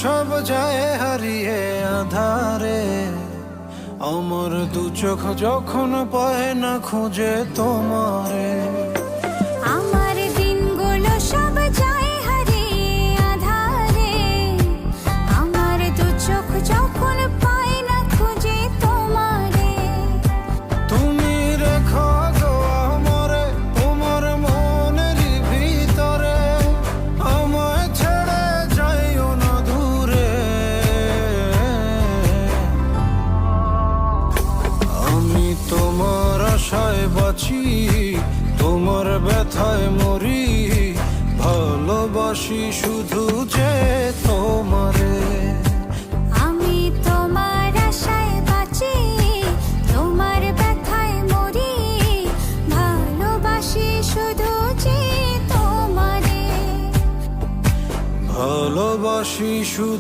সব যায় হারিয়ে আধারে, আমার দু চোখ যখন পায় না খুঁজে তোমারে। আমার দিনগুলো সব যায় হারিয়ে আঁধারে, আমার দু চোখ যখন পায় না খুঁজে তোমারে। তুমি রেখো গো আমারে তোমার মনের ভিতরে, আমায় ছেড়ে যাইও না দূরে। আমি তোমার আশায় বাঁচি, তোমার ব্যথায় মরি, ভালোবাসি শুধু যে তোমারে। আমি তোমার আশায় বাঁচি, তোমার ব্যথায় মরি, ভালোবাসি শুধু যে তোমারে। ভালোবাসি শুধু